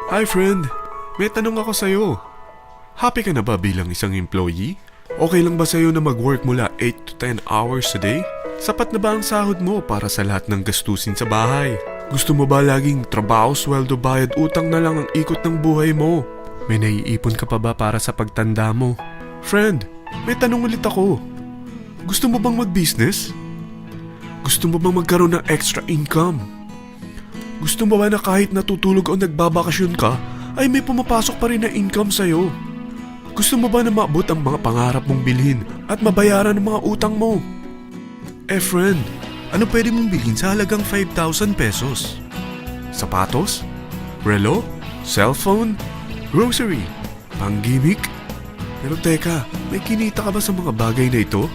Hi friend, may tanong ako sa'yo. Happy ka na ba bilang isang employee? Okay lang ba sa'yo na mag-work mula 8 to 10 hours a day? Sapat na ba ang sahod mo para sa lahat ng gastusin sa bahay? Gusto mo ba laging trabaho, sweldo, bayad, utang na lang ang ikot ng buhay mo? May naiipon ka pa ba para sa pagtanda mo? Friend, may tanong ulit ako. Gusto mo bang mag-business? Gusto mo bang magkaroon ng extra income? Gusto mo ba na kahit natutulog o nagbabakasyon ka, ay may pumapasok pa rin na income sa'yo? Gusto mo ba na maabot ang mga pangarap mong bilhin at mabayaran ang mga utang mo? Friend, ano pwede mong bilhin sa halagang 5,000 pesos? Sapatos? Relo? Cellphone? Grocery? Panggimik? Pero teka, may kinita ka ba sa mga bagay na ito?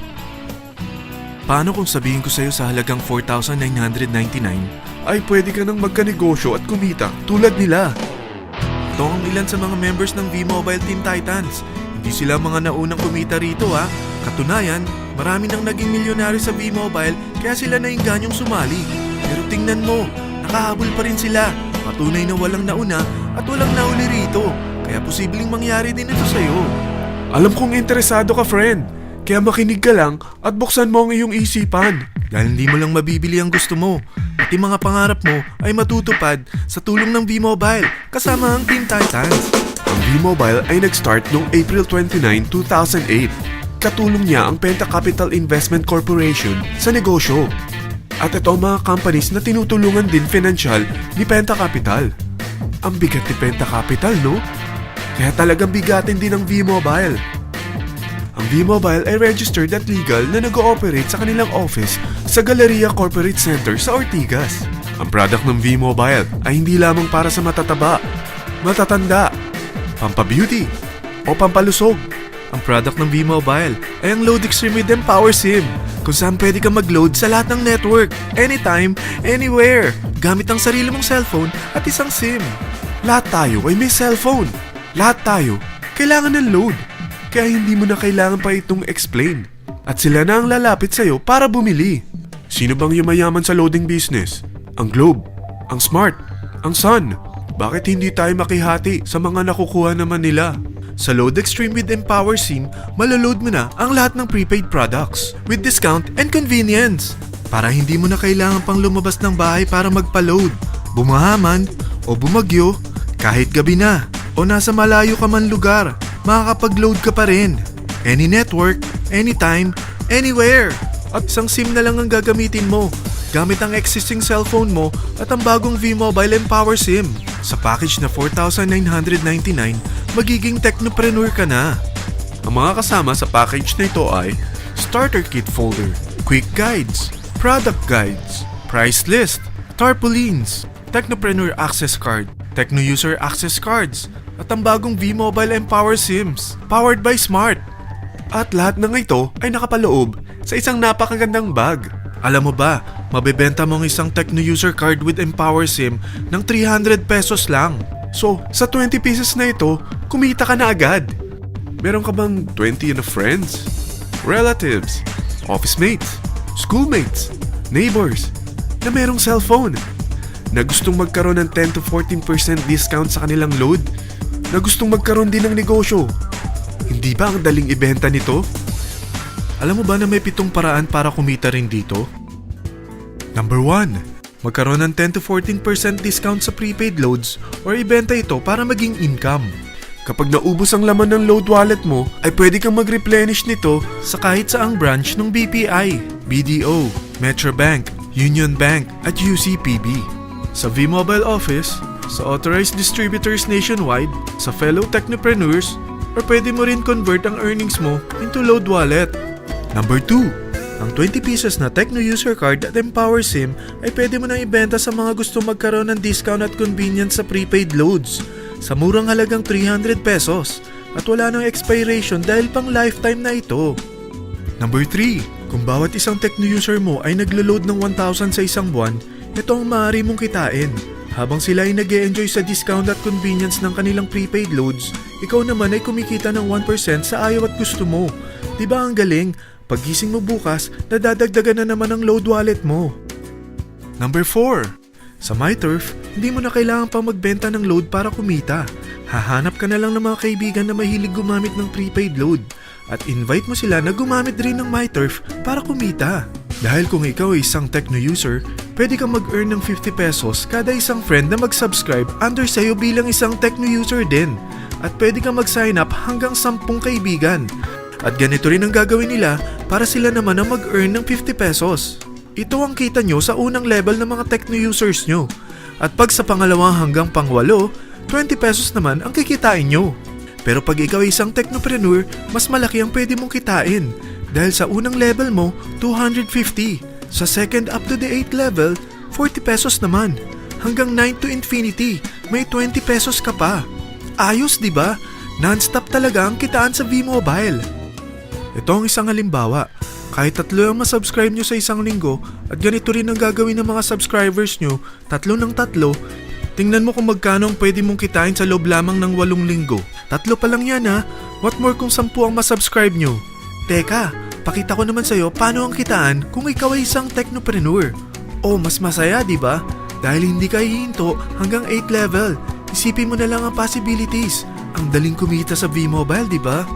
Paano kung sabihin ko sa'yo sa halagang 4,999 ay pwede ka nang magkanegosyo at kumita tulad nila? Ito ang ilan sa mga members ng V-Mobile Team Titans. Hindi sila mga naunang kumita rito ha. Katunayan, marami nang naging milyonaryo sa V-Mobile kaya sila naingganyong sumali. Pero tingnan mo, nakahabol pa rin sila. Patunay na walang nauna at walang nauli rito. Kaya posibleng mangyari din ito sa'yo. Alam kong interesado ka, friend. Kaya makinig ka lang at buksan mo ang iyong isipan. Dahil hindi mo lang mabibili ang gusto mo. Pati mga pangarap mo ay matutupad sa tulong ng V-Mobile kasama ang Team Titans. Ang V-Mobile ay nag-start noong April 29, 2008. Katulong niya ang Penta Capital Investment Corporation sa negosyo. At ito ang mga companies na tinutulungan din financial ni Penta Capital. Ang bigat ni Penta Capital, no? Kaya talagang bigatin din ang V-Mobile. Ang V-Mobile ay registered at legal na nag-ooperate sa kanilang office sa Galleria Corporate Center sa Ortigas. Ang product ng V-Mobile ay hindi lamang para sa matataba, matatanda, pampabeauty, o pampalusog. Ang product ng V-Mobile ay ang Load Extreme with Empower SIM, kung saan pwede kang mag-load sa lahat ng network, anytime, anywhere, gamit ang sarili mong cellphone at isang SIM. Lahat tayo ay may cellphone. Lahat tayo kailangan ng load. Kaya hindi mo na kailangan pa itong explain. At sila na ang lalapit sa'yo para bumili. Sino bang yumayaman sa loading business? Ang Globe, ang Smart, ang Sun. Bakit hindi tayo makihati sa mga nakukuha naman nila? Sa Load Extreme with Empower SIM, maloload mo na ang lahat ng prepaid products with discount and convenience. Para hindi mo na kailangan pang lumabas ng bahay para magpa-load. Bumahaman o bumagyo, kahit gabi na o nasa malayo ka man lugar, makakapag-load ka pa rin. Any network, anytime, anywhere. At isang SIM na lang ang gagamitin mo gamit ang existing cellphone mo at ang bagong V-Mobile Empower SIM. Sa package na 4,999, magiging technopreneur ka na. Ang mga kasama sa package na ito ay Starter Kit Folder, Quick Guides, Product Guides, Price List, Tarpaulins, Technopreneur Access Card, Techno User Access Cards, at ang bagong V-Mobile Empower SIMs, powered by Smart. At lahat ng ito ay nakapaloob sa isang napakagandang bag. Alam mo ba, mabebenta mo ang isang Techno User Card with Empower SIM ng 300 pesos lang. So, sa 20 pieces na ito, kumita ka na agad. Meron ka bang 20 na friends, relatives, office mates, schoolmates, neighbors, na merong cellphone, na gustong magkaroon ng 10 to 14% discount sa kanilang load, na gustong magkaroon din ng negosyo? Hindi ba ang daling ibenta nito? Alam mo ba na may 7 paraan para kumita rin dito? Number 1. Magkaroon ng 10 to 14% discount sa prepaid loads or ibenta ito para maging income. Kapag naubos ang laman ng load wallet mo, ay pwede kang mag-replenish nito sa kahit saang branch ng BPI, BDO, Metrobank, Union Bank at UCPB. Sa V-Mobile Office, sa authorized distributors nationwide, sa fellow technopreneurs, or pwede mo rin convert ang earnings mo into load wallet. Number 2. Ang 20 pieces na Techno User Card at Empower SIM ay pwede mo nang ibenta sa mga gusto magkaroon ng discount at convenience sa prepaid loads sa murang halagang 300 pesos at wala nang expiration dahil pang lifetime na ito. Number 3. Kung bawat isang Techno user mo ay naglo-load ng 1,000 sa isang buwan, ito ang maaari mong kitain. Habang sila ay nag-e-enjoy sa discount at convenience ng kanilang prepaid loads, ikaw naman ay kumikita ng 1% sa ayaw at gusto mo. Diba ang galing? Paggising mo bukas, nadadagdagan na naman ang load wallet mo. Number 4. Sa MyTurf, hindi mo na kailangan pang magbenta ng load para kumita. Hahanap ka na lang ng mga kaibigan na mahilig gumamit ng prepaid load at invite mo sila na gumamit rin ng MyTurf para kumita. Dahil kung ikaw ay isang Tecno user, pwede kang mag-earn ng 50 pesos kada isang friend na mag-subscribe under sa'yo bilang isang Tecno user din. At pwede kang mag-sign up hanggang 10 kaibigan. At ganito rin ang gagawin nila para sila naman ang mag-earn ng 50 pesos. Ito ang kita nyo sa unang level ng mga Tecno users nyo. At pag sa pangalawa hanggang pang-8, 20 pesos naman ang kikitain nyo. Pero pag ikaw ay isang technopreneur, mas malaki ang pwede mong kitain. Dahil sa unang level mo, 250. Sa second up to the 8th level, 40 pesos naman. Hanggang 9 to infinity, may 20 pesos ka pa. Ayos, di ba? Non-stop talaga ang kitaan sa V-Mobile. Ito ang isang halimbawa. Kahit 3 ang masubscribe nyo sa isang linggo at ganito rin ang gagawin ng mga subscribers nyo, 3 ng 3, tingnan mo kung magkano ang pwede mong kitain sa loob lamang ng 8 linggo. 3 pa lang yan ha. What more kung 10 ang masubscribe nyo? Teka, pakita ko naman sa'yo paano ang kitaan kung ikaw ay isang technopreneur. Oh, mas masaya, di ba? Dahil hindi ka hihinto hanggang 8 level. Isipin mo na lang ang possibilities. Ang daling kumita sa V-Mobile, di ba?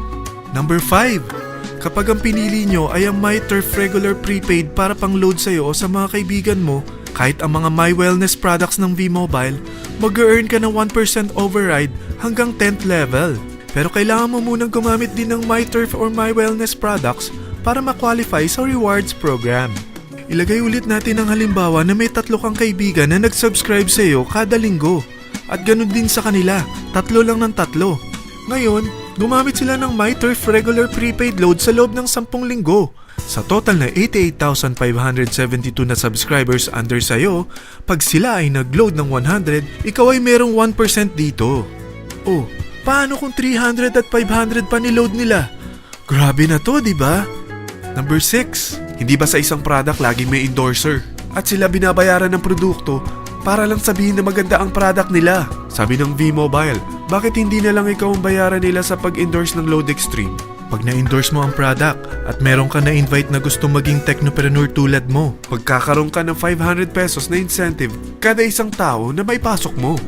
Number 5. Kapag ang pinili nyo ay ang MyTurf regular prepaid para pang-load sa'yo o sa mga kaibigan mo, kahit ang mga My Wellness products ng V-Mobile, mag-earn ka ng 1% override hanggang 10th level. Pero kailangan mo munang gumamit din ng MyTurf or My Wellness products para ma-qualify sa rewards program. Ilagay ulit natin ang halimbawa na may 3 kang kaibigan na nag-subscribe sa'yo kada linggo. At ganun din sa kanila, 3 lang ng 3. Ngayon, gumamit sila ng MyTurf regular prepaid load sa loob ng 10 linggo. Sa total na 88,572 na subscribers under sa'yo, pag sila ay nag-load ng 100, ikaw ay merong 1% dito. Oh, paano kung 300 at 500 pa ni-load nila? Grabe na to, di ba? Number 6. Hindi ba sa isang product laging may endorser? At sila binabayaran ng produkto para lang sabihin na maganda ang product nila. Sabi ng V-Mobile, bakit hindi na lang ikaw ang bayaran nila sa pag-endorse ng Load Extreme? Pag na-endorse mo ang product at meron ka na-invite na gusto maging technopreneur tulad mo, magkakaroon ka ng 500 pesos na incentive kada isang tao na may pasok mo.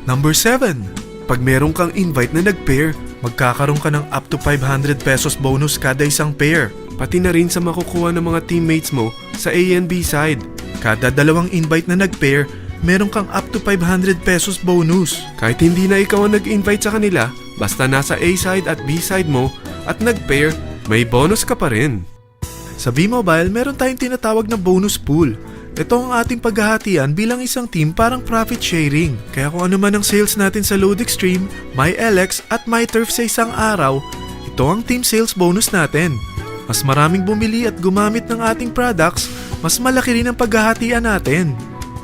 Number 7. Pag meron kang invite na nag-pair, magkakaroon ka ng up to 500 pesos bonus kada isang pair. Pati na rin sa makukuha ng mga teammates mo sa A and B side. Kada 2 invite na nag-pair, meron kang up to 500 pesos bonus. Kahit hindi na ikaw ang nag-invite sa kanila, basta nasa A side at B side mo at nag-pair, may bonus ka pa rin. Sa V-Mobile, meron tayong tinatawag na bonus pool. Ito ang ating paghahatian bilang isang team parang profit sharing. Kaya kung ano man ang sales natin sa Load Extreme, MyLX at MyTurf sa isang araw, ito ang team sales bonus natin. Mas maraming bumili at gumamit ng ating products, mas malaki rin ang paghahatian natin.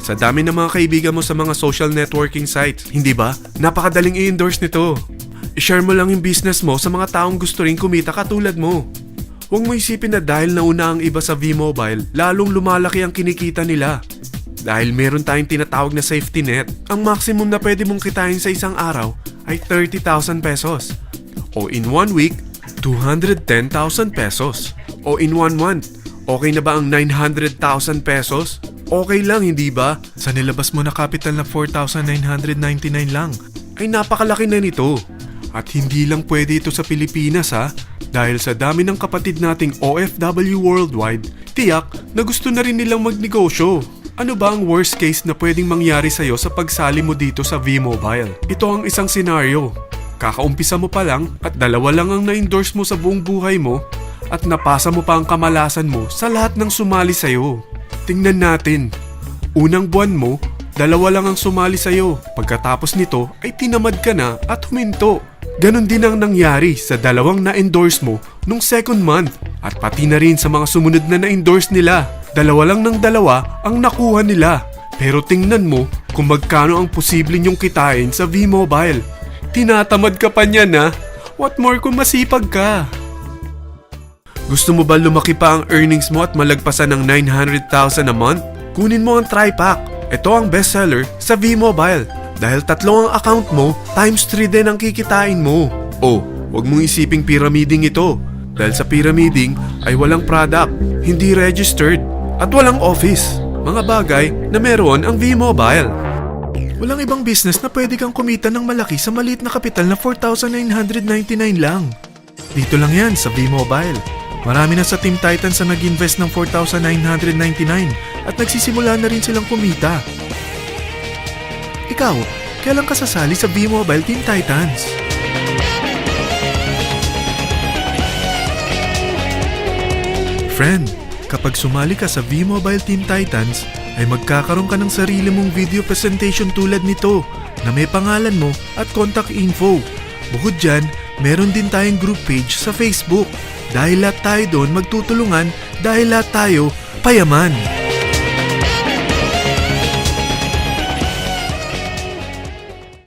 Sa dami ng mga kaibigan mo sa mga social networking sites, hindi ba? Napakadaling i-endorse nito. I-share mo lang yung business mo sa mga taong gusto rin kumita katulad mo. Huwag mo isipin na dahil nauna ang iba sa V-Mobile, lalong lumalaki ang kinikita nila. Dahil meron tayong tinatawag na safety net, ang maximum na pwede mong kitain sa isang araw ay 30,000 pesos. O in 1 week, 210,000 pesos. O in 1 month, okay na ba ang 900,000 pesos? Okay lang, hindi ba? Sa nilabas mo na capital na 4,999 lang, ay napakalaki na nito. At hindi lang pwede ito sa Pilipinas ha, dahil sa dami ng kapatid nating OFW worldwide, tiyak na gusto na rin nilang magnegosyo. Ano ba ang worst case na pwedeng mangyari sa'yo sa pagsali mo dito sa V-Mobile? Ito ang isang senaryo. Kakaumpisa mo pa lang at 2 lang ang na-endorse mo sa buong buhay mo at napasa mo pa ang kamalasan mo sa lahat ng sumali sa'yo. Tingnan natin. Unang buwan mo, 2 lang ang sumali sa'yo. Pagkatapos nito ay tinamad ka na at huminto. Ganon din ang nangyari sa 2 na-endorse mo nung second month at pati na rin sa mga sumunod na na-endorse nila. 2 lang ng 2 ang nakuha nila. Pero tingnan mo kung magkano ang posible nyong kitain sa V-Mobile. Tinatamad ka pa niyan ha? What more kung masipag ka? Gusto mo ba lumaki pa ang earnings mo at malagpasan ng 900,000 a month? Kunin mo ang TriPack. Ito ang bestseller sa V-Mobile. Dahil 3 ang account mo, times 3 din ang kikitain mo. Oh, wag mong isiping pyramiding ito. Dahil sa pyramiding ay walang product, hindi registered, at walang office. mga bagay na meron ang V-Mobile. Walang ibang business na pwede kang kumita ng malaki sa maliit na kapital na 4,999 lang. Dito lang yan sa V-Mobile. Marami na sa Team Titans na nag-invest ng 4,999 at nagsisimula na rin silang kumita. Ikaw, kailan ka sasali sa V-Mobile Team Titans? Friend, kapag sumali ka sa V-Mobile Team Titans, ay magkakaroon ka ng sarili mong video presentation tulad nito na may pangalan mo at contact info. Bukod dyan, meron din tayong group page sa Facebook. Dahil lahat tayo doon magtutulungan dahil lahat tayo payaman.